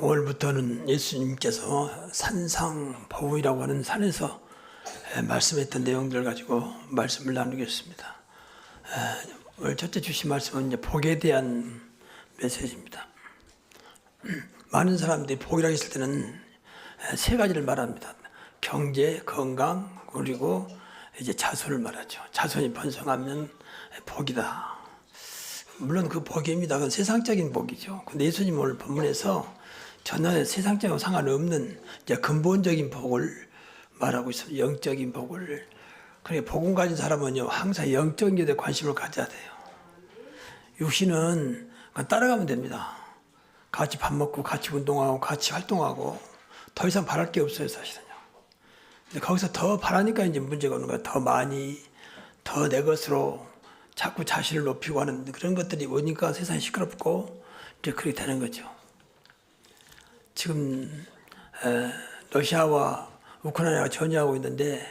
오늘부터는 예수님께서 산상보훈이라고 하는 산에서 말씀했던 내용들을 가지고 말씀을 나누겠습니다. 오늘 첫째 주신 말씀은 이제 복에 대한 메시지입니다. 많은 사람들이 복이라고 했을 때는 세 가지를 말합니다. 경제, 건강, 그리고 이제 자손을 말하죠. 자손이 번성하면 복이다. 물론 그 복입니다. 그건 세상적인 복이죠. 근데 예수님 오늘 본문에서 전혀 세상적인 상관없는 이제 근본적인 복을 말하고 있습니다. 영적인 복을. 그러니까 복음 가진 사람은요, 항상 영적인 데 관심을 가져야 돼요. 육신은 그냥 따라가면 됩니다. 같이 밥 먹고, 같이 운동하고, 같이 활동하고, 더 이상 바랄 게 없어요, 사실은요. 근데 거기서 더 바라니까 이제 문제가 오는 거예요. 더 많이, 더 내 것으로 자꾸 자신을 높이고 하는 그런 것들이 오니까 세상이 시끄럽고, 이제 그렇게 되는 거죠. 지금, 러시아와 우크라이나가 전쟁하고 있는데,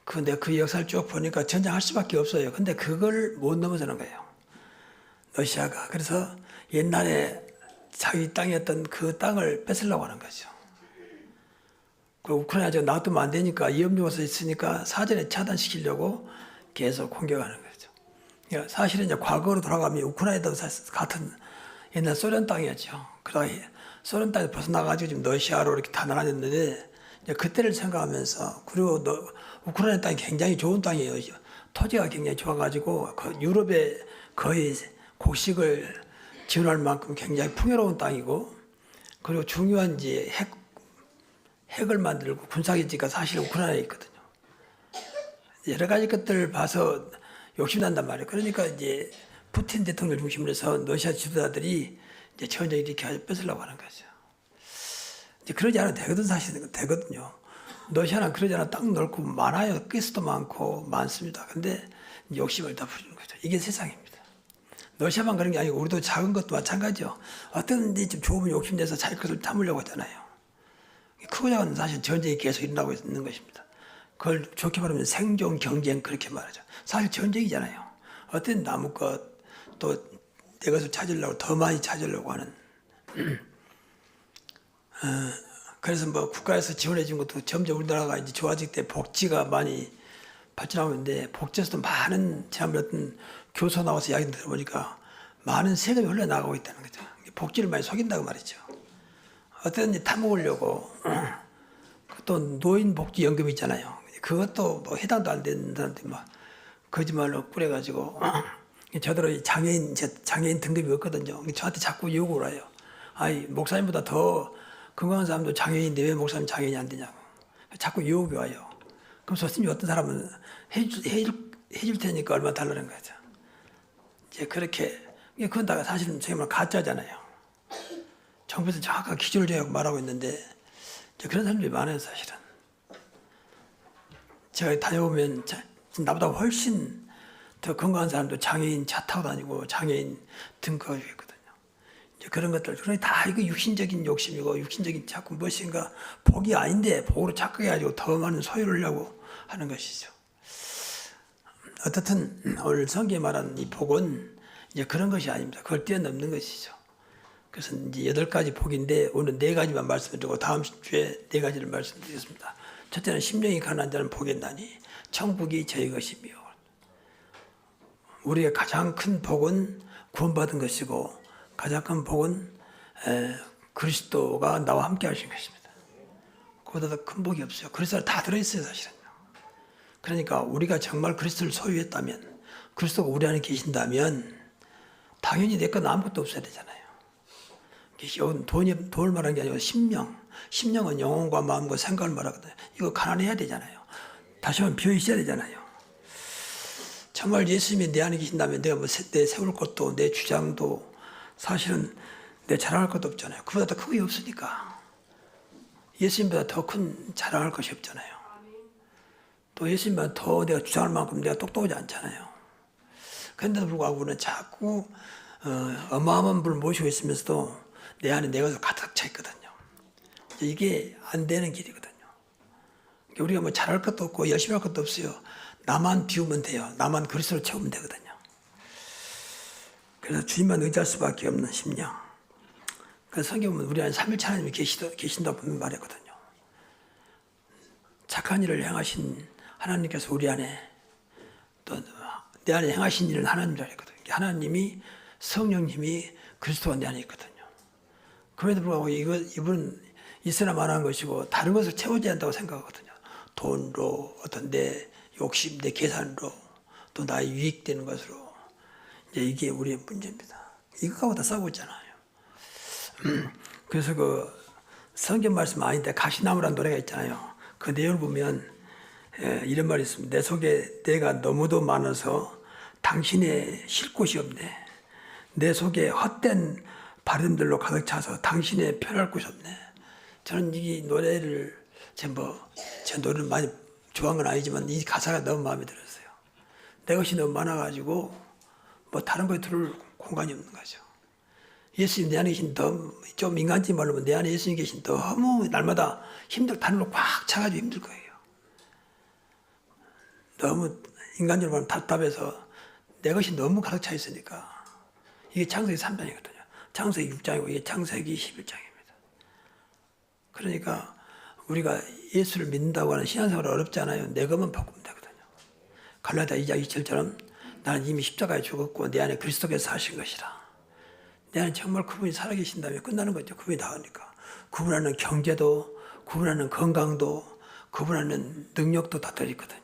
근데 그 역사를 쭉 보니까 전쟁할 수밖에 없어요. 근데 그걸 못 넘어서는 거예요. 러시아가. 그래서 옛날에 자기 땅이었던 그 땅을 뺏으려고 하는 거죠. 그 우크라이나가 놔두면 안 되니까 위험 요소가 있으니까 사전에 차단시키려고 계속 공격하는 거죠. 그러니까 사실은 이제 과거로 돌아가면 우크라이나도 같은 옛날 소련 땅이었죠. 그러다 소련 땅에서 벗어나가지고 지금 러시아로 이렇게 다 나눠졌는데 이제 그때를 생각하면서 그리고 우크라이나 땅이 굉장히 좋은 땅이에요. 토지가 굉장히 좋아가지고 그 유럽에 거의 곡식을 지원할 만큼 굉장히 풍요로운 땅이고 그리고 중요한 이제 핵을 만들고 군사기지가 사실 우크라이나에 있거든요. 여러 가지 것들을 봐서 욕심난단 말이에요. 그러니까 이제 푸틴 대통령 중심으로 해서 러시아 지도자들이 이제 전쟁 이렇게 뺏으려고 하는 거죠. 이제 그러지 않아도 되거든, 사실은 되거든요. 러시아는 그러지 않아 땅 넓고 많아요. 가스도 많고 많습니다. 근데 욕심을 다 부리는 거죠. 이게 세상입니다. 러시아만 그런 게 아니고 우리도 작은 것도 마찬가지죠. 어떤 데 좀 좋으면 욕심내서 자기 것을 탐으려고 하잖아요. 크고 작은 사실 전쟁이 계속 일어나고 있는 것입니다. 그걸 좋게 말하면 생존 경쟁 그렇게 말하죠. 사실 전쟁이잖아요. 어떤 남의 것, 또 내 것을 찾으려고 더 많이 찾으려고 하는. 그래서 뭐 국가에서 지원해 준 것도 점점 우리나라가 이제 좋아질 때 복지가 많이 발전하고 있는데 복지에서도 많은 지난번에 어떤 교수 나와서 이야기 들어보니까 많은 세금이 흘러나가고 있다는 거죠. 복지를 많이 속인다고 말이죠. 어떤 타먹으려고 또 노인복지연금 있잖아요. 그것도 뭐 해당도 안 되는 사람들이 막 거짓말로 꾸려가지고 저더러 장애인 등급이 없거든요. 저한테 자꾸 요구를 해요. 아니 목사님보다 더 건강한 사람도 장애인인데 왜 목사님 장애인이 안 되냐고. 자꾸 유혹이 와요. 그럼 스님 어떤 사람은 해줄 테니까 얼마 달라는 거죠. 이제 그렇게, 그건 다 사실은 정말 가짜잖아요. 정부에서 정확하게 기준을 정하고 말하고 있는데, 그런 사람들이 많아요, 사실은. 제가 다녀보면 나보다 훨씬 더 건강한 사람도 장애인 차 타고 다니고 장애인 등급이 있거든요. 그런 것들, 그러니까 다 이거 육신적인 욕심이고 육신적인 자꾸 무엇인가 복이 아닌데 복으로 착각해가지고 더 많은 소유를 하려고 하는 것이죠. 어떻든 오늘 성경에 말하는 이 복은 이제 그런 것이 아닙니다. 그걸 뛰어넘는 것이죠. 그래서 이제 8가지 복인데 오늘 4가지만 말씀드리고 다음 주에 4가지를 말씀드리겠습니다. 첫째는 심령이 가난한 자는 복이 있나니 천국이 저희 것이며 우리의 가장 큰 복은 구원받은 것이고 가장 큰 복은 그리스도가 나와 함께 하신 것입니다. 그보다 더 큰 복이 없어요. 그리스도가 다 들어있어요, 사실은요. 그러니까 우리가 정말 그리스도를 소유했다면, 그리스도가 우리 안에 계신다면 당연히 내 건 아무것도 없어야 되잖아요. 돈을 말하는 게 아니고 심령은 영혼과 마음과 생각을 말하거든요. 이거 가난해야 되잖아요. 다시 한번 비어 있어야 되잖아요. 정말 예수님이 내 안에 계신다면 내가 뭐 내 세울 것도 내 주장도 사실은 내 자랑할 것도 없잖아요. 그보다 더 크게 없으니까. 예수님보다 더 큰 자랑할 것이 없잖아요. 또 예수님보다 더 내가 주장할 만큼 내가 똑똑하지 않잖아요. 그런데도 불구하고 우리는 자꾸 어마어마한 분을 모시고 있으면서도 내 안에 내 것을 가득 차 있거든요. 이게 안 되는 길이거든요. 우리가 뭐 잘할 것도 없고 열심히 할 것도 없어요. 나만 비우면 돼요. 나만 그리스도를 채우면 되거든요. 그래서 주님만 의지할 수밖에 없는 심령. 그 성경 보면 우리 안에 삼일체 하나님이 계신다고 분명히 말했거든요. 착한 일을 행하신 하나님께서 우리 안에 또 내 안에 행하신 일은 하나님이라 했거든요. 하나님이 성령님이 그리스도가 내 안에 있거든요. 그럼에도 불구하고 이분은 있으나 마나한 것이고 다른 것을 채워줘야 한다고 생각하거든요. 돈으로 어떤 내 욕심, 내 계산으로 또 나의 유익되는 것으로 이제 이게 우리의 문제입니다. 이것하고 다 싸우고 있잖아요. 그래서 그 성경 말씀 아닌데 가시나무라는 노래가 있잖아요. 그 내용을 보면 이런 말이 있습니다. 내 속에 내가 너무도 많아서 당신의 쉴 곳이 없네. 내 속에 헛된 바람들로 가득 차서 당신의 편할 곳이 없네. 저는 이 노래를 제 노래를 많이 좋아한 건 아니지만 이 가사가 너무 마음에 들었어요. 내 것이 너무 많아가지고 뭐 다른 거에 들을 공간이 없는 거죠. 예수님 내 안에 계신 좀 인간적인 말로 내 안에 예수님 계신 너무 날마다 다른 걸 꽉 차가지고 힘들 거예요. 너무 인간적으로 말하면 답답해서 내 것이 너무 가득 차 있으니까. 이게 창세기 3장이거든요. 창세기 6장이고 이게 창세기 11장입니다. 그러니까 우리가 예수를 믿는다고 하는 신앙생활은 어렵지 않아요. 내 것만 바꾸면 되거든요. 갈라디아 2장 27절처럼 나는 이미 십자가에 죽었고 내 안에 그리스도께서 사신 것이라. 내 안에 정말 그분이 살아계신다면 끝나는 거죠. 그분이 나으니까. 구분하는 경제도, 구분하는 건강도, 구분하는 능력도 다 들어있거든요.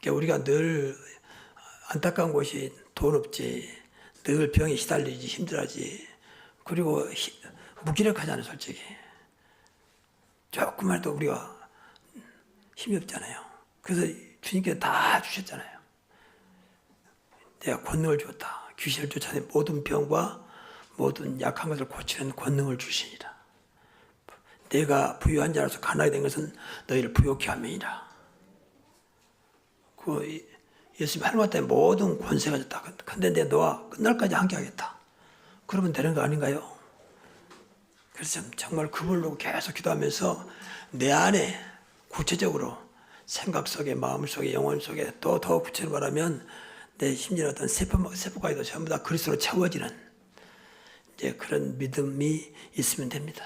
그러니까 우리가 늘 안타까운 것이 돈 없지, 늘 병에 시달리지, 힘들어하지, 그리고 무기력하잖아요, 솔직히. 조금만 해도 우리가 힘이 없잖아요. 그래서 주님께서 다 주셨잖아요. 내가 권능을 줬다. 귀신을 쫓아내 모든 병과 모든 약한 것을 고치는 권능을 주시니라. 내가 부유한 자로서 가난하게 된 것은 너희를 부욕케 함이니라. 그 예수님 하나님 때문에 모든 권세가 졌다. 근데 내가 너와 끝날까지 함께 하겠다. 그러면 되는 거 아닌가요? 그래서 정말 그분을 계속 기도하면서 내 안에 구체적으로 생각 속에, 마음 속에, 영혼 속에 또 더 구체적으로 말하면 내 심지어 어떤 세포까지도 전부 다 그리스도로 채워지는 이제 그런 믿음이 있으면 됩니다.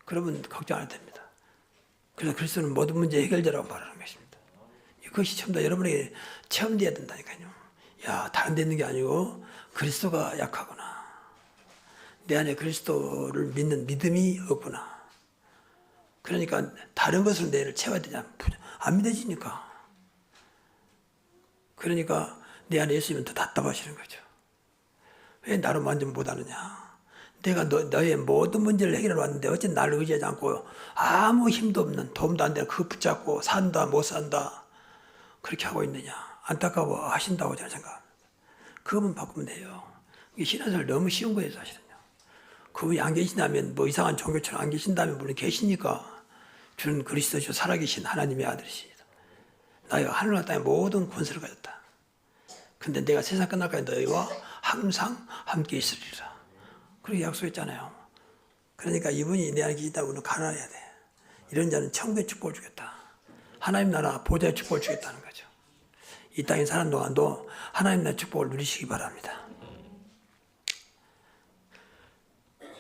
그러면 걱정 안 해도 됩니다. 그래서 그리스도는 모든 문제 해결자라고 말하는 것입니다. 이것이 전부 다 여러분에게 체험되어야 된다니까요. 야, 다른 데 있는 게 아니고 그리스도가 약하구나. 내 안에 그리스도를 믿는 믿음이 없구나. 그러니까 다른 것으로 내를 채워야 되냐. 안 믿어지니까. 그러니까 내 안에 예수님은 더 답답하시는 거죠. 왜 나를 완전 못하느냐. 내가 너의 모든 문제를 해결해 왔는데 어째 나를 의지하지 않고 아무 힘도 없는 도움도 안 되는 그거 붙잡고 산다 못 산다 그렇게 하고 있느냐. 안타까워 하신다고 저는 생각합니다. 그것만 바꾸면 돼요. 이게 신앙생활 너무 쉬운 거예요 사실은요. 그분이 안 계신다면 뭐 이상한 종교처럼 안 계신다면 물론 계시니까 주는 그리스도시요 살아계신 하나님의 아들이시다. 나이가 하늘과 땅의 모든 권세를 가졌다. 근데 내가 세상 끝날까지 너희와 항상 함께 있으리라. 그렇게 약속했잖아요. 그러니까 이분이 내 안에 계시다고 우리는 가난해야 돼. 이런 자는 천국의 축복을 주겠다. 하나님 나라 보좌의 축복을 주겠다는 거죠. 이 땅에 사는 동안도 하나님 나라의 축복을 누리시기 바랍니다.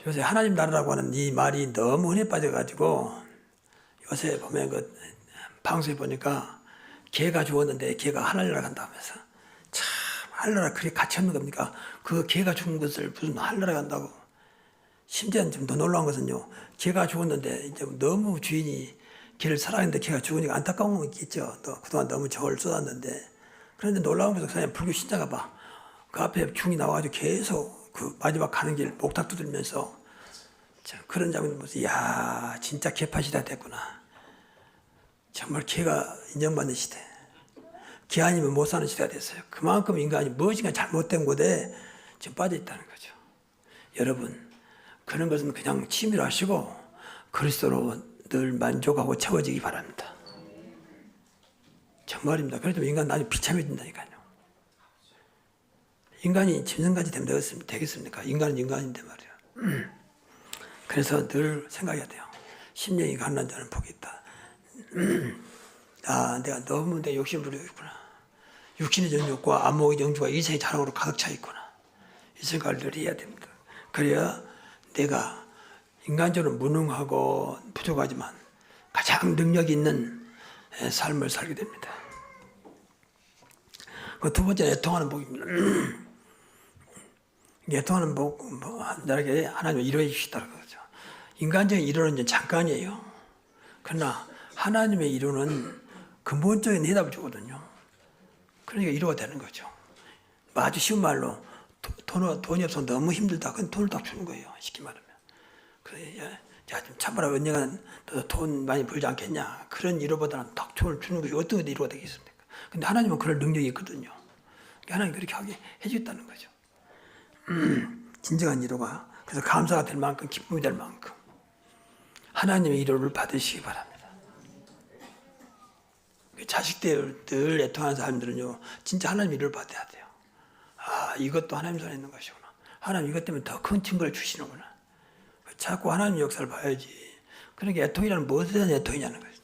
요새 하나님 나라라고 하는 이 말이 너무 흔해 빠져가지고 요새 보면 그 방송에 보니까 개가 죽었는데 개가 하늘나라 간다 하면서 참 하늘나라 그렇게 같이 없는 겁니까? 그 개가 죽은 것을 무슨 하늘나라 간다고. 심지어 좀 더 놀라운 것은요. 개가 죽었는데 이제 너무 주인이 개를 사랑했는데 개가 죽으니까 안타까운 건 있겠죠. 또 그동안 너무 정을 쏟았는데. 그런데 놀라운 것은 그냥 불교 신자가 봐. 그 앞에 중이 나와가지고 계속 그 마지막 가는 길 목탁 두들면서 그런 장면을 보면서 이야 진짜 개파시다 됐구나. 정말 개가 인정받는 시대. 개 아니면 못 사는 시대가 됐어요. 그만큼 인간이 무엇인가 잘못된 곳에 지금 빠져있다는 거죠. 여러분 그런 것은 그냥 취미로 하시고 그리스도로 늘 만족하고 채워지기 바랍니다. 정말입니다. 그래도 인간 나중에 비참해진다니까요. 인간이 짐승같이 되면 되겠습니까? 인간은 인간인데 말이에요. 그래서 늘 생각해야 돼요. 심령이 가난한 자는 복이 있다. 아, 내가 너무 내 욕심을 부리고 있구나. 육신의 정욕과 안목의 정주가 이 세상의 자랑으로 가득 차 있구나. 이 생각을 늘 해야 됩니다. 그래야 내가 인간적으로 무능하고 부족하지만 가장 능력 있는 삶을 살게 됩니다. 그 두 번째 애통하는 복입니다. 애통하는 복, 나에게 하나님을 이루어 주시다는 거죠. 인간적인 이루는 이제 잠깐이에요. 그러나 하나님의 이루는 근본적인 해답을 주거든요. 그러니까 이루어야 되는 거죠. 아주 쉬운 말로 돈이 없어서 너무 힘들다. 그건 돈을 딱 주는 거예요. 쉽게 말하면. 그래, 야, 좀 참아라. 언젠가 돈 많이 벌지 않겠냐. 그런 위로보다는 딱 돈을 주는 것이 어떤 위로가 되겠습니까? 근데 하나님은 그럴 능력이 있거든요. 하나님 그렇게 하게 해주겠다는 거죠. 진정한 위로가. 그래서 감사가 될 만큼, 기쁨이 될 만큼 하나님의 위로를 받으시기 바랍니다. 자식들 늘 애통하는 사람들은요, 진짜 하나님의 위로를 받아야 돼요. 아, 이것도 하나님 손에 있는 것이구나. 하나님 이것 때문에 더 큰 증거를 주시는구나. 자꾸 하나님 역사를 봐야지. 그러니까 애통이라는 무엇에 대한 애통이냐는 거죠.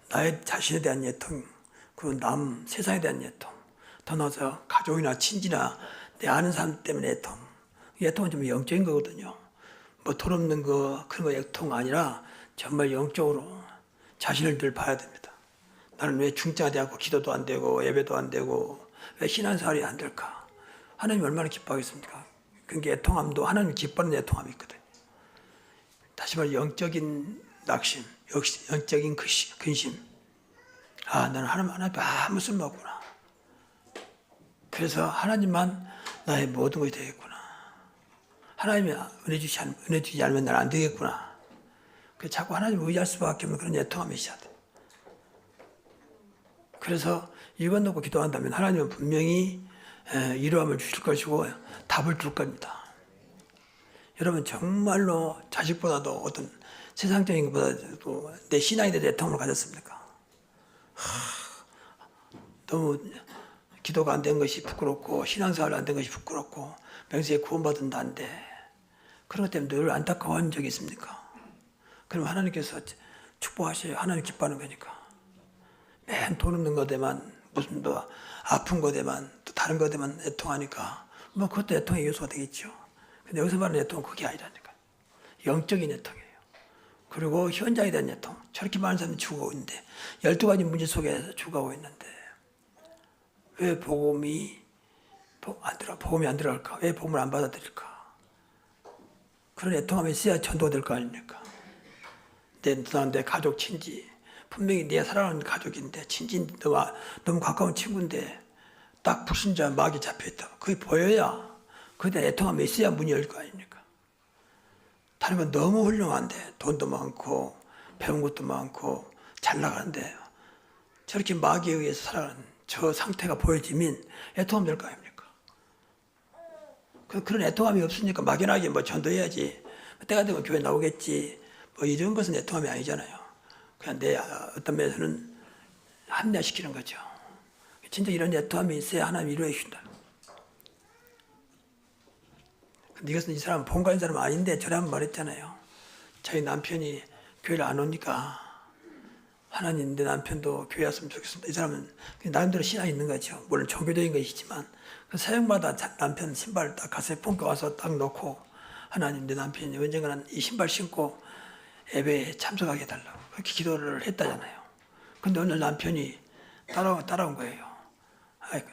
나의 자신에 대한 애통, 그리고 세상에 대한 애통, 더 나아서 가족이나 친지나 내 아는 사람 때문에 애통. 애통은 좀 영적인 거거든요. 뭐 돈 없는 거, 그런 거 애통 아니라 정말 영적으로 자신을 늘 봐야 됩니다. 나는 왜 중자가 되고 기도도 안 되고 예배도 안 되고 왜 신앙생활이 안 될까? 하나님 얼마나 기뻐하겠습니까? 그게 애통함도 하나님 기뻐하는 애통함이 있거든요. 다시 말해 영적인 낙심, 영적인 근심. 아, 나는 하나님 아무 쓸모 없구나. 그래서 하나님만 나의 모든 것이 되겠구나. 하나님이 은혜 주지 않으면 나는 안 되겠구나. 그래서 자꾸 하나님 의지할 수밖에 없는 그런 애통함이 있어야 돼. 그래서 이것 놓고 기도한다면 하나님은 분명히 위로함을 주실 것이고 답을 줄 겁니다. 여러분 정말로 자식보다도 어떤 세상적인 것보다도 내 신앙에 대해 애통을 가졌습니까? 너무 기도가 안 된 것이 부끄럽고 신앙생활 안 된 것이 부끄럽고 명세에 구원받은 나인데 그런 것 때문에 늘 안타까워한 적이 있습니까? 그럼 하나님께서 축복하셔요. 하나님 기뻐하는 거니까. 맨 돈 없는 것에만 무슨 또 아픈 것에만 또 다른 것에만 애통하니까 뭐 그것도 애통의 요소가 되겠죠. 근데 여기서 말하는 애통은 그게 아니라니까. 영적인 애통이에요. 그리고 현장에 대한 애통. 저렇게 많은 사람이 죽어가고 있는데 12가지 문제 속에서 죽어가고 있는데 왜 복음이 안 들어갈까? 왜 복음을 안 받아들일까? 그런 애통함이 있어야 전도가 될 거 아닙니까? 내 가족, 친지. 분명히 내 사랑하는 가족인데, 친지인데, 너무 가까운 친구인데, 딱 불신자 막이 잡혀있다. 그게 보여야, 그에 대한 애통함이 있어야 문이 열릴 거 아닙니까? 다른 건 너무 훌륭한데, 돈도 많고, 배운 것도 많고, 잘 나가는데, 저렇게 마귀에 의해서 살아가는 저 상태가 보여지면 애통함 될 거 아닙니까? 그런 애통함이 없으니까 막연하게 뭐 전도해야지, 때가 되면 교회 나오겠지, 뭐 이런 것은 애통함이 아니잖아요. 그냥 내 어떤 면에서는 합리화시키는 거죠. 진짜 이런 애통함이 있어야 하나님 이루어 주신다. 근데 이것은 이 사람은 본가인 사람은 아닌데 저래 한번 말했잖아요. 자기 남편이 교회를 안 오니까 하나님 내 남편도 교회 왔으면 좋겠습니다. 이 사람은 나름대로 신앙이 있는 거죠. 물론 종교적인 것이지만 그 새벽마다 남편 신발을 딱 가슴에 뽕겨 와서 딱 놓고 하나님 내 남편이 언젠가는 이 신발 신고 예배에 참석하게 해달라고 그렇게 기도를 했다잖아요. 근데 오늘 남편이 따라온 거예요. 아이고,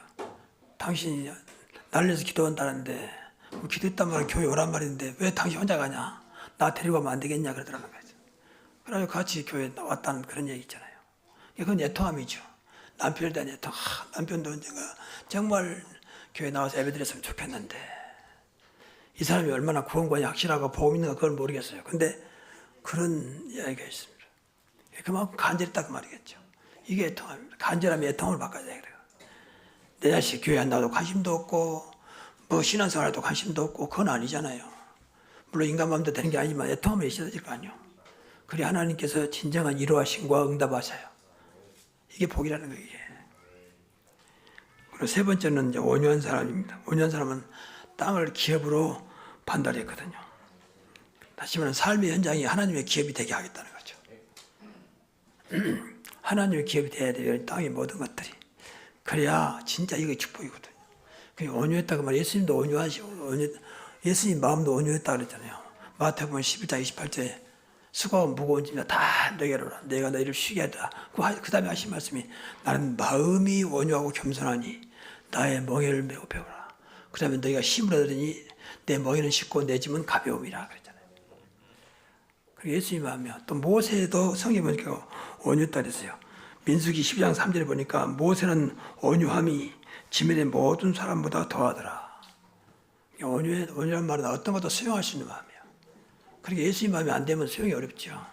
당신이 나를 위해서 기도한다는데 뭐 기도했단 말은 교회 오란 말인데 왜 당신 혼자 가냐? 나 데리고 가면 안 되겠냐? 그러더라는 거죠. 그래서 같이 교회에 나왔다는 그런 얘기 있잖아요. 그건 애통함이죠. 남편에 대한 애통. 남편도 언젠가 정말 교회 나와서 예배드렸으면 좋겠는데 이 사람이 얼마나 구원관이 확실하고 복음 있는가 그걸 모르겠어요. 근데 그런 이야기가 있습니다. 그만큼 간절했다 그 말이겠죠. 이게 애통함입니다. 간절함이 애통을 바꿔야 돼요. 내 자식 교회 안 나와도 관심도 없고 뭐 신앙생활에도 관심도 없고 그건 아니잖아요. 물론 인간 마음대로 되는 게 아니지만 애통함이 있어야 될 거 아니에요. 그래 하나님께서 진정한 위로하심과 응답하셔요. 이게 복이라는 거예요. 이게. 그리고 세 번째는 이제 온유한 사람입니다. 온유한 사람은 땅을 기업으로 판단했거든요. 다시 말하면 삶의 현장이 하나님의 기업이 되게 하겠다는 거죠. 하나님의 기업이 돼야 돼요. 땅의 모든 것들이. 그래야 진짜 이게 축복이거든요. 그게 온유했다고 말해요. 예수님도 예수님 마음도 온유했다 그랬잖아요. 마태복음 11장 28절에 수고하고 무거운 짐이다 다 내게로 오라. 내가 너희를 쉬게 하리라. 그 다음에 하신 말씀이 나는 마음이 온유하고 겸손하니 나의 멍에를 메고 배우라. 그 다음에 너희가 힘을 얻으니 내 멍에는 쉽고 내 짐은 가벼움이라 그랬잖아요. 그리고 예수님 마음이요. 또 모세도 성경에 보니까 온유했다 그랬어요. 민수기 12장 3절에 보니까 모세는 온유함이 지면의 모든 사람보다 더하더라. 온유란 말은 어떤 것도 수용할 수 있는 마음이에요. 그러니까 예수님 마음이 안 되면 수용이 어렵죠.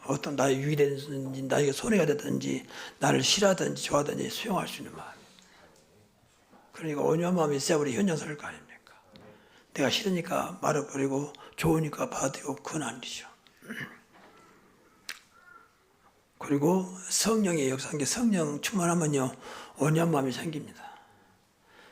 어떤 나의 유익이 되든지 나에게 손해가 되든지 나를 싫어하든지 좋아하든지 수용할 수 있는 마음. 그러니까 온유한 마음이 있어야 우리 현장 살 거 아닙니까? 내가 싫으니까 말아버리고 좋으니까 받아들이고 그건 아니죠. 그리고 성령의 역사한 게 성령 충만하면요 온유한 마음이 생깁니다.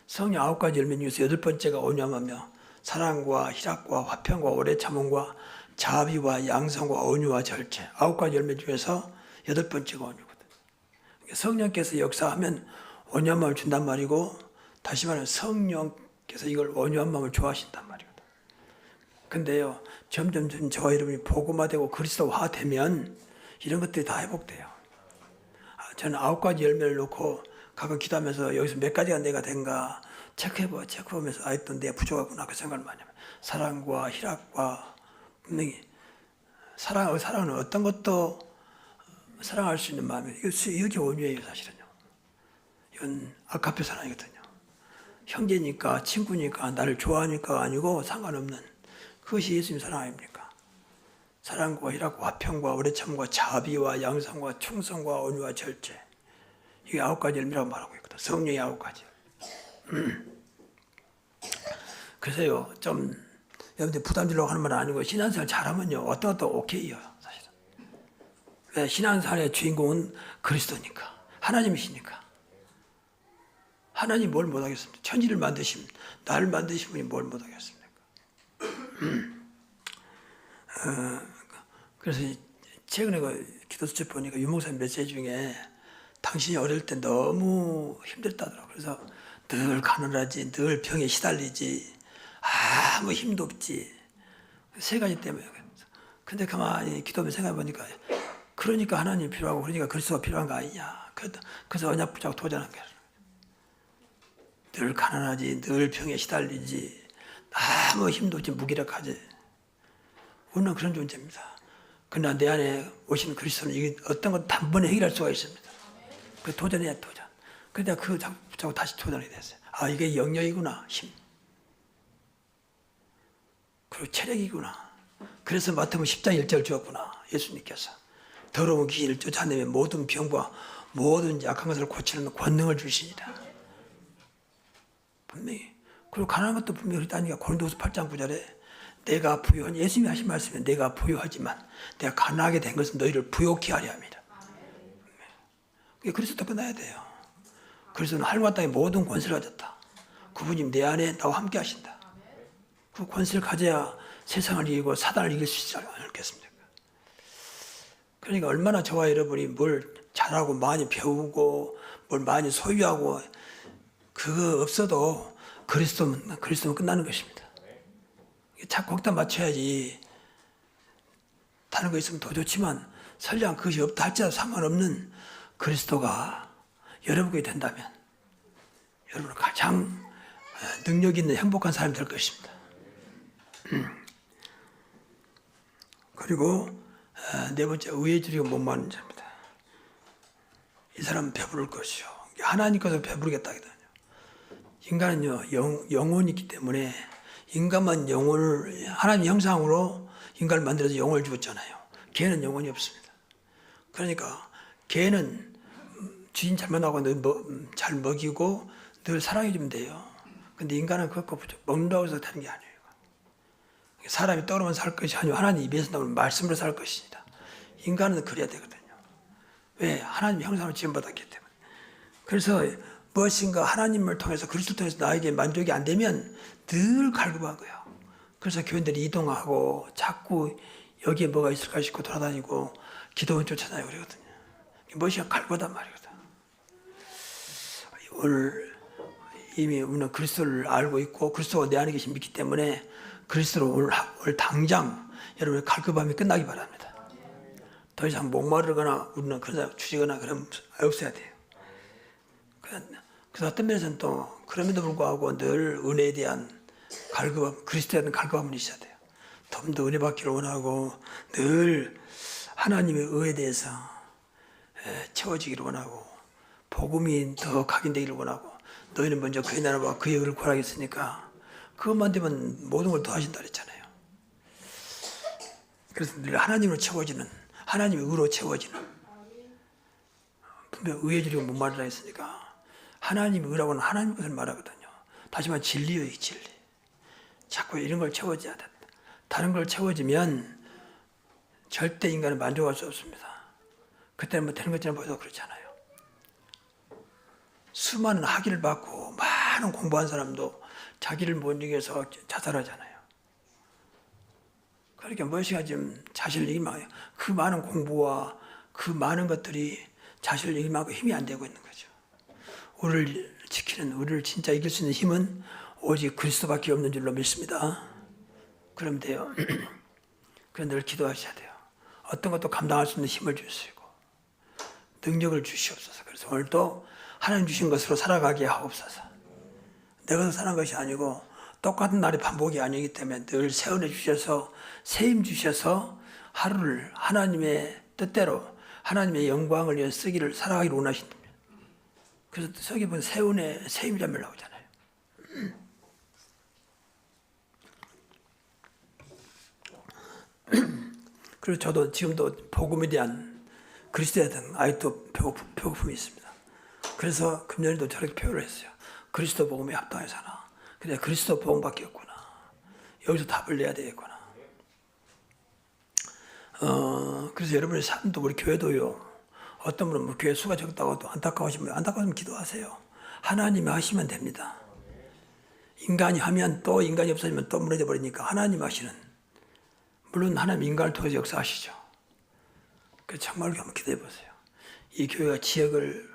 성령 9가지 열매 중에서 8번째가 온유함이며 사랑과 희락과 화평과 오래 참음과 자비와 양성과 온유와 절제 9가지 열매 중에서 8번째가 온유거든요. 성령께서 역사하면 온유한 마음을 준단 말이고 다시 말하면 성령께서 이걸 온유한 마음을 좋아하신단 말이거든요. 근데요 점점 저와 여러분이 복음화되고 그리스도화되면 이런 것들이 다 회복돼요. 저는 9가지 열매를 놓고 가끔 기도하면서 여기서 몇 가지가 내가 된가 체크해보면서 또 내가 부족하구나 그 생각을 많이 합니다. 사랑과 희락과 분명히 사랑은 어떤 것도 사랑할 수 있는 마음이에요. 이게 온유예요 사실은요. 이건 아카페 사랑이거든요. 형제니까 친구니까 나를 좋아하니까 아니고 상관없는 그것이 예수님 사랑 아닙니까? 사랑과 희락과 화평과 오래 참과 자비와 양성과 충성과 온유와 절제 이게 9가지 열매라고 말하고 있거든. 성령의 9가지. 그래서요 좀 여러분들 부담 주려고 하는 말은 아니고 신앙생활 잘하면요 어떤 것도 오케이요 사실은. 왜 신앙생활의 주인공은 그리스도니까 하나님이시니까. 하나님 뭘 못하겠습니까? 천지를 만드신 나를 만드신 분이 뭘 못하겠습니까? 그래서 최근에 그 기도수첩 보니까 유목사님 메시지 중에 당신이 어릴 때 너무 힘들다더라고요. 그래서 늘 가난하지, 늘 병에 시달리지, 아무 힘도 없지. 3가지 때문에. 근데 가만히 기도하면서 생각해보니까 그러니까 하나님이 필요하고 그러니까 그리스도가 필요한 거 아니냐. 그래서 언약 붙잡고 도전한 거야. 늘 가난하지, 늘 병에 시달리지, 아무 힘도 없지, 무기력하지. 우리는 그런 존재입니다. 그러나 내 안에 오신 그리스도는 이게 어떤 것 단번에 해결할 수가 있습니다. 그 도전해야 도전. 그러다 그거 붙잡고 다시 도전이 됐어요. 아, 이게 영역이구나, 힘. 그리고 체력이구나. 그래서 마태복음 10장 1절 주었구나, 예수님께서. 더러운 귀신을 쫓아내면 모든 병과 모든 약한 것을 고치는 권능을 주시니라. 분명히. 그리고 가난한 것도 분명히 그렇다니까 고린도후서 8장 9절에 내가 부유하니 예수님이 하신 말씀에 내가 부유하지만 내가 가난하게 된 것은 너희를 부욕케 하려 합니다. 그리스도 끝나야 돼요. 그리스도는 하늘과 땅의 모든 권세를 가졌다. 그분이 내 안에 나와 함께 하신다. 그 권세를 가져야 세상을 이기고 사단을 이길 수 있지 않겠습니까? 그러니까 얼마나 저와 여러분이 뭘 잘하고 많이 배우고 뭘 많이 소유하고 그거 없어도 그리스도면 끝나는 것입니다. 자꾸 거기다 맞춰야지. 다른 거 있으면 더 좋지만 설령 그것이 없다 할지라도 상관없는 그리스도가 여러분께 된다면 여러분은 가장 능력 있는 행복한 사람이 될 것입니다. 그리고 4번째 의에 줄이고 못마는 자입니다. 이 사람은 배부를 것이요. 하나님께서 배부르겠다 하거든요. 인간은요 영혼이 있기 때문에 인간만 영혼을 하나님 형상으로 인간을 만들어서 영혼을 주었잖아요. 개는 영혼이 없습니다. 그러니까 개는 주인 잘 만나고 잘 먹이고 늘 사랑해주면 돼요. 근데 인간은 그거 먹는다고 해서 되는 게 아니에요. 사람이 떠오르면 살 것이 아니고 하나님 입에서 나오는 말씀으로 살 것입니다. 인간은 그래야 되거든요. 왜? 하나님 형상으로 지음받았기 때문에. 그래서 무엇인가 하나님을 통해서 그리스도를 통해서 나에게 만족이 안 되면 늘 갈급한 거예요. 그래서 교인들이 이동하고 자꾸 여기에 뭐가 있을까 싶고 돌아다니고 기도원 쫓아다니고 그러거든요. 무엇인가 갈급하단 말이거든. 오늘 이미 우리는 그리스도를 알고 있고 그리스도가 내 안에 계신 믿기 때문에 그리스도로 오늘 당장 여러분의 갈급함이 끝나기 바랍니다. 더 이상 목마르거나 우리는 그러다 주지거나 그럼 없어야 돼요. 그래서 어떤 면에서는 또 그럼에도 불구하고 늘 은혜에 대한 갈급함, 그리스도에 대한 갈급함이 있어야 돼요. 좀 더 은혜 받기를 원하고 늘 하나님의 의에 대해서 채워지기를 원하고 복음이 더 각인되기를 원하고 너희는 먼저 그의 나라와 그의 의를 구하겠으니까 그것만 되면 모든 걸 더 하신다 그랬잖아요. 그래서 늘 하나님으로 채워지는 하나님의 의로 채워지는 분명 의에 주려고 목마르다 했으니까 하나님의 의라고는 하나님 것을 말하거든요. 다시 말해 진리의 진리. 자꾸 이런 걸 채워져야 된다. 다른 걸 채워지면 절대 인간은 만족할 수 없습니다. 그때는 뭐 되는 것처럼 보여도 그렇잖아요. 수많은 학위를 받고 많은 공부한 사람도 자기를 못 이겨서 자살하잖아요. 그러니까 무엇이가 지금 자신을 이길 만큼 그 많은 공부와 그 많은 것들이 자신을 이길 만큼 힘이 안 되고 있는 거죠. 우리를 지키는 우리를 진짜 이길 수 있는 힘은 오직 그리스도밖에 없는 줄로 믿습니다. 그럼 돼요. 그럼 늘 기도하셔야 돼요. 어떤 것도 감당할 수 있는 힘을 주시고 능력을 주시옵소서. 그래서 오늘도 하나님 주신 것으로 살아가게 하옵소서. 내가 사는 것이 아니고 똑같은 날의 반복이 아니기 때문에 늘 세운해 주셔서 세임 주셔서 하루를 하나님의 뜻대로 하나님의 영광을 위해 쓰기를 살아가기를 원하신답니다. 그래서 저기 보면 세운의 세임이란 말 나오잖아요. 그리고 저도 지금도 복음에 대한 그리스도에 대한 아직도 배고픔이 있습니다. 그래서 금년에도 저렇게 표현을 했어요. 그리스도 복음에 합당해 사나. 근데 그리스도 복음밖에 없구나. 여기서 답을 내야 되겠구나. 그래서 여러분의 삶도 우리 교회도요. 어떤 분은 뭐 교회 수가 적다고 또 안타까우시면 안타까우면 기도하세요. 하나님이 하시면 됩니다. 인간이 하면 또 인간이 없어지면 또 무너져 버리니까 하나님 하시는. 물론 하나님 인간을 통해서 역사하시죠. 그래서 정말로 한번 기도해 보세요. 이 교회가 지역을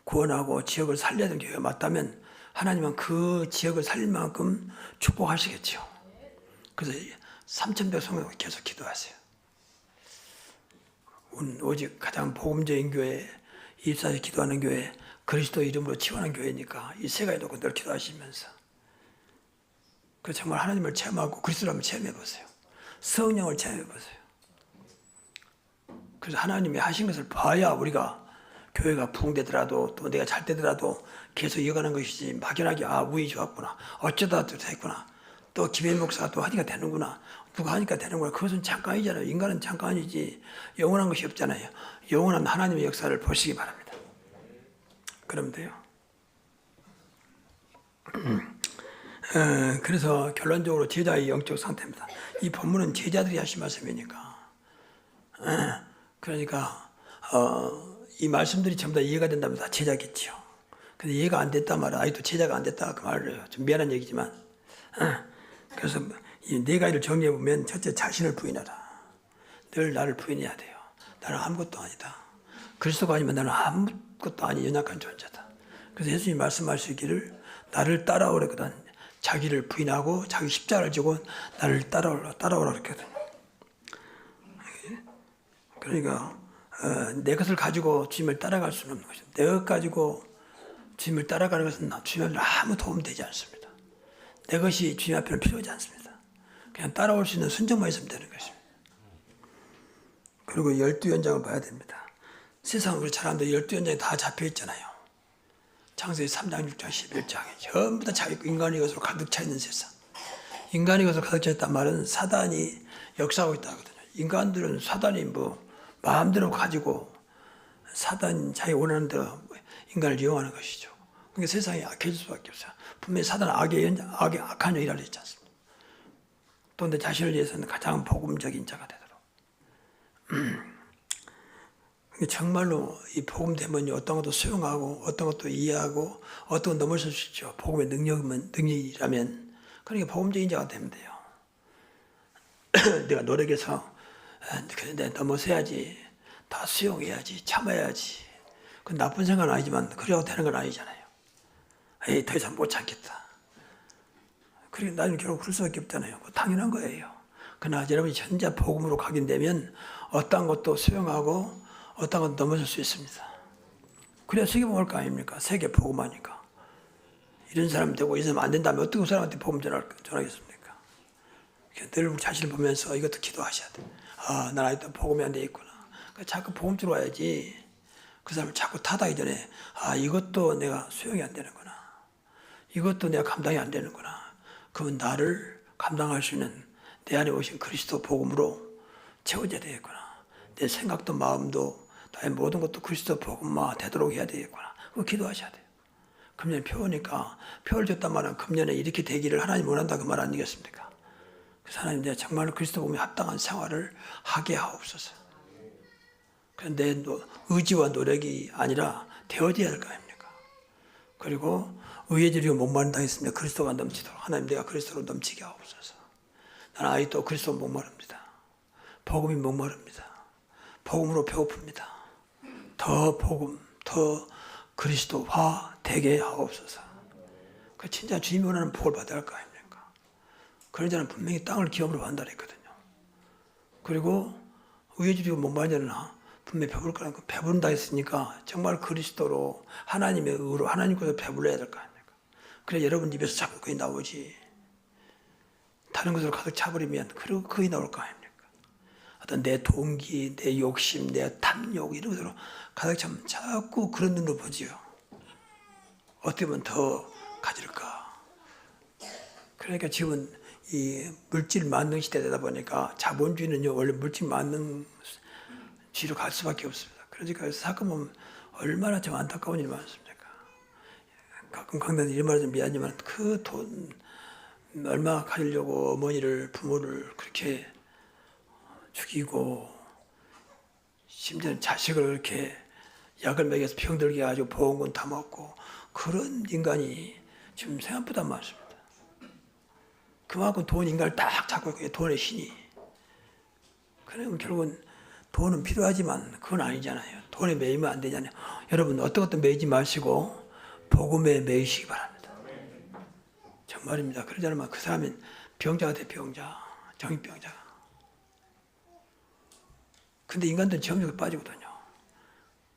구원하고 지역을 살려야 되는 교회가 맞다면 하나님은 그 지역을 살릴 만큼 축복하시겠죠. 그래서 3,000배 성령 계속 기도하세요. 오직 가장 복음적인 교회, 24시 기도하는 교회, 그리스도 이름으로 치환한 교회니까 이 세 가지 놓고 늘 기도하시면서 그 정말 하나님을 체험하고 그리스도를 한번 체험해 보세요. 성령을 체험해 보세요. 그래서 하나님이 하신 것을 봐야 우리가 교회가 부흥되더라도 또 내가 잘 되더라도 계속 이어가는 것이지 막연하게 운이 좋았구나 어쩌다 또 됐구나 또 김혜일 목사가 또 하니까 되는구나 누가 하니까 되는구나 그것은 잠깐이잖아요. 인간은 잠깐이지 영원한 것이 없잖아요. 영원한 하나님의 역사를 보시기 바랍니다. 그러면 돼요. 그래서 결론적으로 제자의 영적 상태입니다. 이 본문은 제자들이 하신 말씀이니까 그러니까 이 말씀들이 전부 다 이해가 된다면 다 제자겠지요. 근데 이해가 안 됐단 말은 아직도 제자가 안 됐다 그 말을 해요. 좀 미안한 얘기지만 그래서 이 네 가지를 정리해 보면 첫째 자신을 부인하라. 늘 나를 부인해야 돼요. 나는 아무것도 아니다. 그리스도가 아니면 나는 아무것도 아닌 연약한 존재다. 그래서 예수님이 말씀하시기를 나를 따라오랬거든. 자기를 부인하고 자기 십자가를 지고 나를 따라오라 그랬거든요. 그러니까 내 것을 가지고 주님을 따라갈 수는 없는 것입니다. 내 것 가지고 주님을 따라가는 것은 주님을 아무 도움 되지 않습니다. 내 것이 주님 앞에는 필요하지 않습니다. 그냥 따라올 수 있는 순종만 있으면 되는 것입니다. 그리고 12연장을 봐야 됩니다. 세상은 우리 사람들 12연장이 다 잡혀 있잖아요. 창세기 3장, 6장, 11장에 전부 다 자기 인간의 것으로 가득 차 있는 세상. 인간의 것으로 가득 차 있단 말은 사단이 역사하고 있다 하거든요. 인간들은 사단이 뭐 마음대로 가지고 사단 자기 원하는 대로 인간을 이용하는 것이죠. 그러니까 세상이 악해질 수밖에 없어요. 분명히 사단은 악한 일을 했지 않습니까? 또 내 자신을 위해서는 가장 복음적인 자가 되도록. 정말로 이 복음 되면 어떤 것도 수용하고 어떤 것도 이해하고 어떤 건 넘어설 수 있죠. 복음의 능력이라면. 그러니까 복음적인 자가 되면 돼요. 내가 노력해서 그런데 넘어서야지. 다 수용해야지. 참아야지. 그 나쁜 생각은 아니지만 그래야 되는 건 아니잖아요. 에이, 더 이상 못 참겠다. 그러니까 나중에 결국 그럴 수밖에 없잖아요. 뭐 당연한 거예요. 그러나 여러분이 현재 복음으로 각인되면 어떤 것도 수용하고 어떤 것도 넘어설 수 있습니다. 그래야 세계복음할 거 아닙니까? 세계 복음하니까. 이런 사람 되고 이 사람 안 된다면 어떻게 그 사람한테 복음 전하겠습니까? 늘 우리 자신을 보면서 이것도 기도하셔야 돼. 아, 난 아직도 복음이 안 돼 있구나. 그러니까 자꾸 복음 들어와야지. 그 사람을 자꾸 타다기 전에 아, 이것도 내가 수용이 안 되는구나. 이것도 내가 감당이 안 되는구나. 그건 나를 감당할 수 있는 내 안에 오신 그리스도 복음으로 채워져야 되겠구나. 내 생각도 마음도 나의 모든 것도 그리스도 복음화 되도록 해야 되겠구나. 그거 기도하셔야 돼요. 금년 표니까 표를 줬단 말은 금년에 이렇게 되기를 하나님 원한다 그 말 아니겠습니까? 그래서 하나님 내가 정말로 그리스도 복음에 합당한 생활을 하게 하옵소서. 내 의지와 노력이 아니라 되어져야 할 거 아닙니까? 그리고 의에 지르고 목마른다 했습니다. 그리스도가 넘치도록 하나님 내가 그리스도로 넘치게 하옵소서. 나는 아직도 그리스도 목마릅니다. 복음이 목마릅니다. 복음으로 배고픕니다. 더 복음, 더 그리스도화 되게 하옵소서. 그 진짜 주님이 원하는 복을 받아야 할 거 아닙니까? 그런 자는 분명히 땅을 기업으로 한다 그랬거든요. 그리고 의에 지르고 목마른 자는 분명히 배부를 거라는 거. 배부른다 했으니까 정말 그리스도로 하나님의 의로 하나님께서 배불러야 될 거 아닙니까? 그래 여러분 입에서 자꾸 그게 나오지. 다른 것으로 가득 차버리면 그리고 그게 나올 거 아닙니까? 어떤 내 동기, 내 욕심, 내 탐욕 이런 것으로 가득 차면 자꾸 그런 눈으로 보지요. 어떻게 하면 더 가질까? 그러니까 지금은 이 물질 만능 시대 되다 보니까 자본주의는요 원래 물질 만능 주의로 갈 수밖에 없습니다. 그러니까 사건 보면 얼마나 좀 안타까운 일이 많습니까? 가끔 강단에 이런 말은 좀 미안하지만 그 돈 얼마 가지려고 어머니를 부모를 그렇게 죽이고 심지어는 자식을 그렇게 약을 먹여서 병들게 해가지고 보험금 다 먹고 그런 인간이 지금 생각보다 많습니다. 그만큼 돈 인간을 딱 잡고 있고 돈의 신이. 그러면 결국은 돈은 필요하지만 그건 아니잖아요. 돈에 매이면 안 되잖아요. 여러분 어떤 것도 매이지 마시고 복음에 매이시기 바랍니다. 정말입니다. 그러지 않으면 그 사람은 병자가 돼 병자. 정신병자가. 근데 인간들은 정욕에 빠지거든요.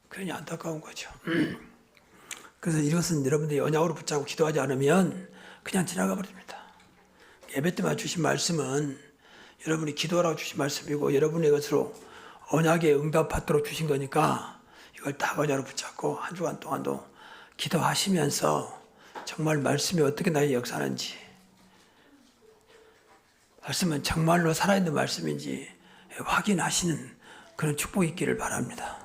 그러니 안타까운 거죠. 그래서 이것은 여러분들이 언약으로 붙잡고 기도하지 않으면 그냥 지나가 버립니다. 예배 때만 주신 말씀은 여러분이 기도하라고 주신 말씀이고 여러분의 것으로 언약에 응답받도록 주신 거니까 이걸 딱 언약으로 붙잡고 한 주간 동안도 기도하시면서 정말 말씀이 어떻게 나의 역사하는지 말씀은 정말로 살아있는 말씀인지 확인하시는 그런 축복이 있기를 바랍니다.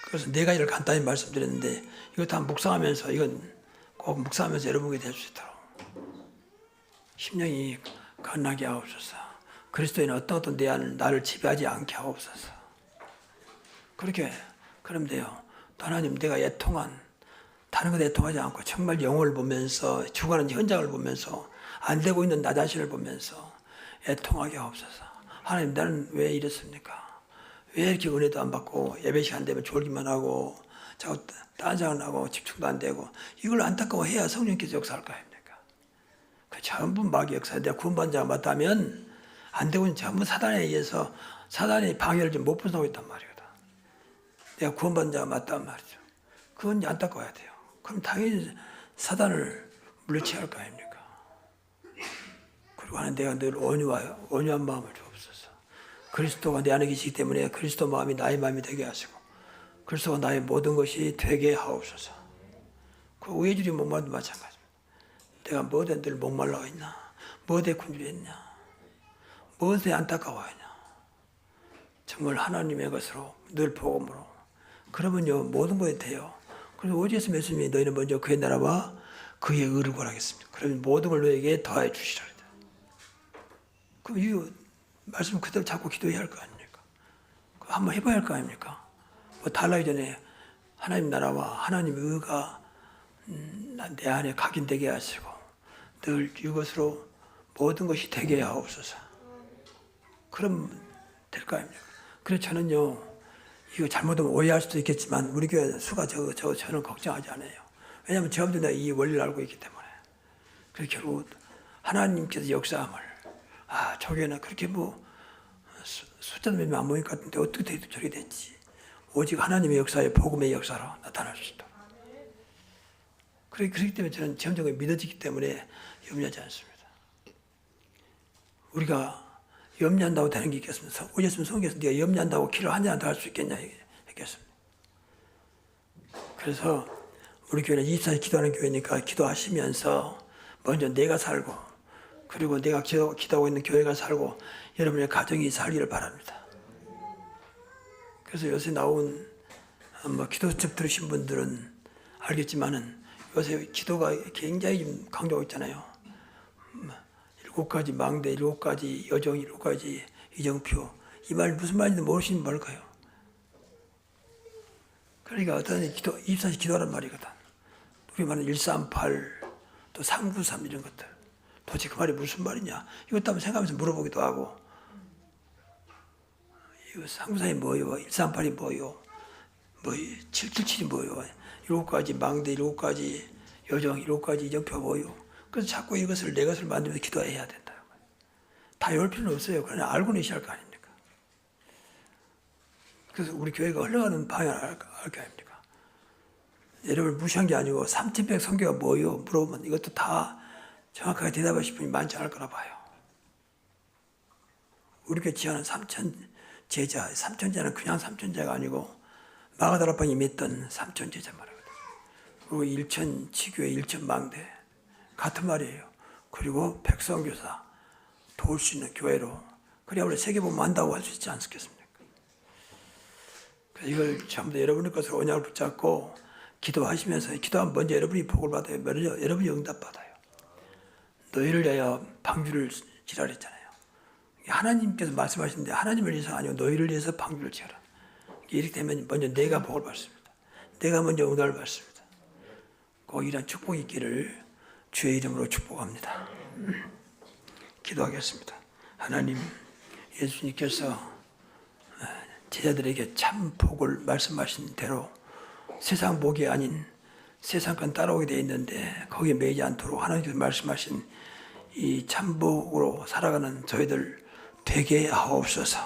그래서 네 가지를 간단히 말씀드렸는데 이것도 한번 묵상하면서 이건 꼭 묵상하면서 여러분에게 될 수 있도록 심령이 건나게 하옵소서. 그리스도인은 어떤 나를 지배하지 않게 하옵소서. 그렇게 그러면 돼요. 하나님 내가 애통한 다른 것에 애통하지 않고 정말 영혼을 보면서 죽어가는 현장을 보면서 안 되고 있는 나 자신을 보면서 애통하게 하옵소서. 하나님 나는 왜 이랬습니까? 왜 이렇게 은혜도 안 받고 예배 시간 되면 졸기만 하고 자꾸 딴 하고 집중도 안 되고 이걸 안타까워해야 성령께서 역사할 거 아닙니까? 그 전부 마귀 역사. 내가 구원받은 자가 맞다면 안 되고 있는 전부 사단에 의해서 사단의 방해를 좀 못 벗어나고 있단 말이거든. 내가 구원받은 자가 맞단 말이죠. 그건 안타까워야 돼요. 그럼 당연히 사단을 물리쳐야 할 거 아닙니까? 그리고 하나님 내가 늘 온유한 마음을 주옵소서. 그리스도가 내 안에 계시기 때문에 그리스도 마음이 나의 마음이 되게 하시고 그리스도가 나의 모든 것이 되게 하옵소서. 그 우회줄이 목마름도 마찬가지입니다. 내가 뭐에 늘 목말라 있나? 뭐에 굶주렸냐? 무엇에 안타까워하냐? 정말 하나님의 것으로 늘 복음으로 그러면요 모든 것이 돼요. 그래서 오직에서 말씀이 너희는 먼저 그의 나라와 그의 의를 구하겠습니다. 그러면 모든 걸 너에게 더해 주시라. 그럼 이 말씀 그대로 자꾸 기도해야 할 거 아닙니까? 한번 해봐야 할 거 아닙니까? 뭐 달라기 전에 하나님 나라와 하나님의 의가 내 안에 각인되게 하시고 늘 이것으로 모든 것이 되게 하옵소서. 그럼 될 거 아닙니까? 그래서 저는요 이거 잘못하면 오해할 수도 있겠지만 우리 교회 수가 저는 걱정하지 않아요. 왜냐하면 저도 내가 이 원리를 알고 있기 때문에. 그래서 결국 하나님께서 역사함을, 저게는 그렇게 숫자도 몇 명 안 모일 것 같은데 어떻게 저렇게 됐지. 오직 하나님의 역사에 복음의 역사로 나타날 수 있다. 그렇기 때문에 저는 점점 믿어지기 때문에 염려하지 않습니다. 우리가 염려한다고 되는 게 있겠습니다. 오셨으면 성경에서 네가 염려한다고 기를 한 잔 더 할 수 있겠냐 했겠습니다. 그래서 우리 교회는 24시간 기도하는 교회니까 기도하시면서 먼저 내가 살고, 그리고 내가 기도하고 있는 교회가 살고 여러분의 가정이 살기를 바랍니다. 그래서 요새 나온 기도집 들으신 분들은 알겠지만은 요새 기도가 굉장히 좀 강조하고 있잖아요. 7가지 망대, 7가지 여정, 7가지 이정표. 이 말 무슨 말인지 모르시는 뭘까요? 그러니까 어떤 24시간 기도하란 말이거든. 우리 말은 138, 또 393 이런 것들. 도대체 그 말이 무슨 말이냐? 이것도 한번 생각하면서 물어보기도 하고. 이거 393이 뭐요? 138이 뭐요? 777이 뭐요? 7가지 망대, 7가지 여정, 7가지 이정표 뭐요? 그래서 자꾸 이것을 내 것을 만들면서 기도해야 된다. 다 외울 필요는 없어요. 그냥 알고는 있어야 할 거 아닙니까? 그래서 우리 교회가 흘러가는 방향을 알 거 아닙니까? 여러분을 무시한 게 아니고 3100 성교가 뭐요? 물어보면 이것도 다 정확하게 대답하실 분이 많지 않을 거라 봐요. 우리 교회 지하는 3000제자, 3000제자는 그냥 3000제자가 아니고 마가다락방이 맺던 3000제자 말이거든요. 그리고 1000 지교회, 1000 망대 같은 말이에요. 그리고 백성교사 도울 수 있는 교회로, 그래야 우리 세계복음 한다고 할 수 있지 않겠습니까? 그래서 이걸 전부 다 여러분의 것으로 언약을 붙잡고 기도하시면서, 기도하면 먼저 여러분이 복을 받아요. 먼저 여러분이 응답받아요. 너희를 위하여 방주를 지라 그랬잖아요. 하나님께서 말씀하시는데 하나님을 위해서 아니고 너희를 위해서 방주를 지어라. 이렇게 되면 먼저 내가 복을 받습니다. 내가 먼저 응답을 받습니다. 꼭 이런 축복이 있기를 주의 이름으로 축복합니다. 기도하겠습니다. 하나님, 예수님께서 제자들에게 참 복을 말씀하신 대로 세상 복이 아닌 세상 건 따라오게 되어 있는데 거기에 매이지 않도록 하나님께서 말씀하신 이 참복으로 살아가는 저희들 되게 하옵소서.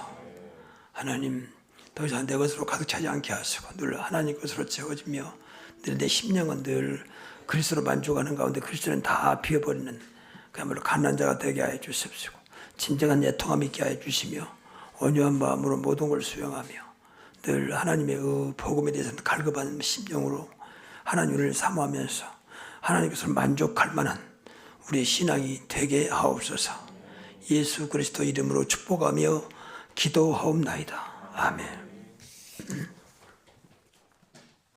하나님, 더 이상 내 것으로 가득 차지 않게 하시고 늘 하나님 것으로 채워지며 늘 내 심령은 늘 그리스도로 만족하는 가운데 그리스도는 다 비워버리는 그야말로 가난한 자가 되게 하여 주십시오. 진정한 애통함 있게 하여 주시며 온유한 마음으로 모든 걸 수용하며 늘 하나님의 복음에 대해서 갈급한 심령으로 하나님을 사모하면서 하나님 것을 만족할 만한 우리의 신앙이 되게 하옵소서. 예수 그리스도 이름으로 축복하며 기도하옵나이다. 아멘.